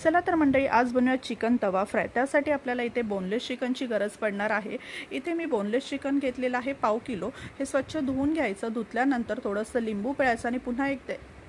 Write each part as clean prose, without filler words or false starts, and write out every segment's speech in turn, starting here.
चला तर मंडळी, आज बनवूया चिकन तवा फ्राय। त्यासाठी आपल्याला इथे बोनलेस चिकनची गरज पडणार आहे। इथे मी बोनलेस चिकन घेतलेलं आहे पाव किलो। हे स्वच्छ धुवून घ्यायचं। धुतल्यानंतर थोडंसं लिंबू पिळायचं आणि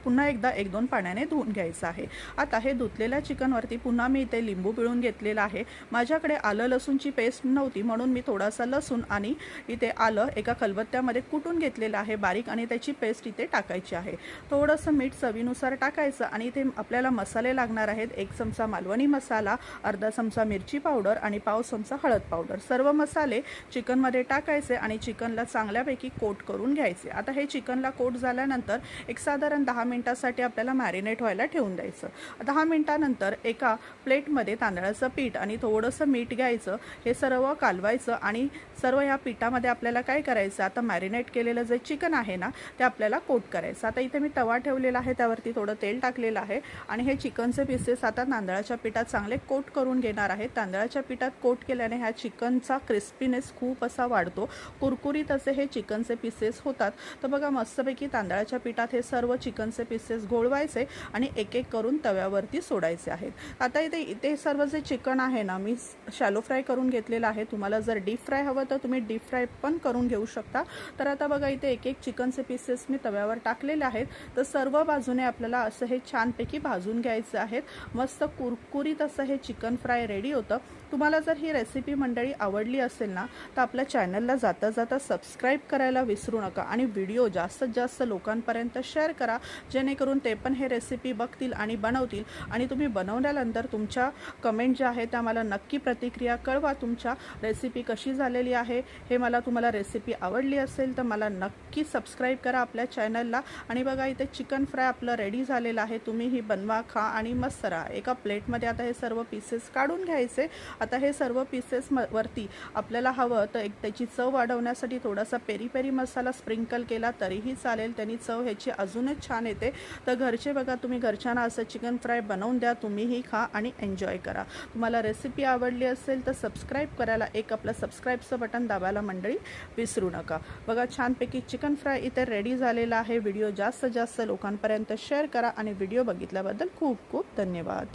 पुन्हा एकदा 1-2 पाण्याने धुवून घ्यायचं आहे। आता हे धुतलेल्या चिकनवरती पुन्हा मी इथे लिंबू पिळून घेतलेला आहे। माझ्याकडे आलं लसूणची पेस्ट नव्हती म्हणून मी थोडासा लसूण आणि इथे आलं एका खलबत्त्यामध्ये कुटून घेतलेलं आहे बारीक, आणि त्याची पेस्ट इथे टाकायची आहे। थोडंसं मीठ चवीनुसार टाकायचं आणि इथे आपल्याला मसाले लागणार आहेत। 1 चमचा मालवणी मसाला, अर्धा चमचा मिरची पावडर आणि पाव चमचा हळद पावडर। सर्व मसाले चिकनमध्ये टाकायचे आणि चिकनला चांगल्यापैकी कोट करून घ्यायचे। आता हे चिकनला कोट झाल्यानंतर एक साधारण 10 मिनिटांसाठी आपल्याला मॅरिनेट व्हायला ठेवून द्यायचं। 10 मिनिटांनंतर एका प्लेटमध्ये तांदळाचं पीठ आणि थोडंसं मीठ घ्यायचं। हे सर्व कालवायचं आणि सर्व या पिठामध्ये आपल्याला काय करायचं, आता मॅरिनेट केलेलं जे चिकन आहे ना ते आपल्याला कोट करायचं। आता इथे मी तवा ठेवलेला आहे, त्यावरती थोडं तेल टाकलेलं आहे आणि हे चिकनचे पीसेस आता तांदळाच्या पिठात चांगले कोट करून घेणार आहे। तांदळाच्या पिठात कोट केल्याने ह्या चिकनचा क्रिस्पीनेस खूप असा वाढतो, कुरकुरीत असे हे चिकनचे पीसेस होतात। तर बघा, मस्तपैकी तांदळाच्या पिठात हे सर्व चिकनचे पीसेस घोळवायचे आणि एक एक करून तव्यावरती सोडायचे आहेत। आता इथे सर्व जे चिकन आहे ना मी शॅलो फ्राय करून घेतलेलं आहे। तुम्हाला जर डीप फ्राय हवं तर तुम्ही डीप फ्राय पण करून घेऊ शकता। तर आता बघा, इथे एक एक चिकनचे पीसेस मी तव्यावर टाकलेले आहेत। तर सर्व बाजूने आपल्याला असं हे छानपैकी भाजून घ्यायचं आहे। मस्त कुरकुरीत असं हे चिकन फ्राय रेडी होतं। तुम्हाला जर ही रेसिपी मंडळी आवडली असेल ना तर आपल्या चॅनलला जाता जाता सबस्क्राईब करायला विसरू नका आणि व्हिडिओ जास्तीत जास्त लोकांपर्यंत शेअर करा, जेणेकरून ते पण हे रेसिपी बघतील आणि बनवतील। आणि तुम्ही बनवल्यानंतर तुमच्या कमेंट ज्या आहेत त्या मला नक्की प्रतिक्रिया कळवा। तुमच्या रेसिपी कशी झालेली आहे हे तुम्हाला रेसिपी आवडली असेल तर मला नक्की सबस्क्राईब करा आपल्या चॅनलला। आणि बघा, इथे चिकन फ्राय आपलं रेडी झालेलं आहे। तुम्हीही बनवा, खा आणि मस्त राहा। एका प्लेटमध्ये आता हे सर्व पीसेस काढून घ्यायचे। आता हे सर्व पीसेस वरती आपल्याला हवं तर त्याची चव वाढवण्यासाठी थोडासा पेरी पेरी मसाला स्प्रिंकल केला तरीही चालेल, त्यांनी चव ह्याची अजूनच छान येते। तर घरचे बघा, तुम्ही घरच्यांना असं चिकन फ्राय बनवून द्या, तुम्हीही खा आणि एन्जॉय करा। तुम्हाला रेसिपी आवडली असेल तर सबस्क्राईब करायला आपलं सबस्क्राईबचं बटन दाबायला मंडळी विसरू नका। बघा, छानपैकी चिकन फ्राय इथे रेडी झालेला आहे। व्हिडिओ जास्तीत जास्त लोकांपर्यंत शेअर करा आणि व्हिडिओ बघितल्याबद्दल खूप खूप धन्यवाद।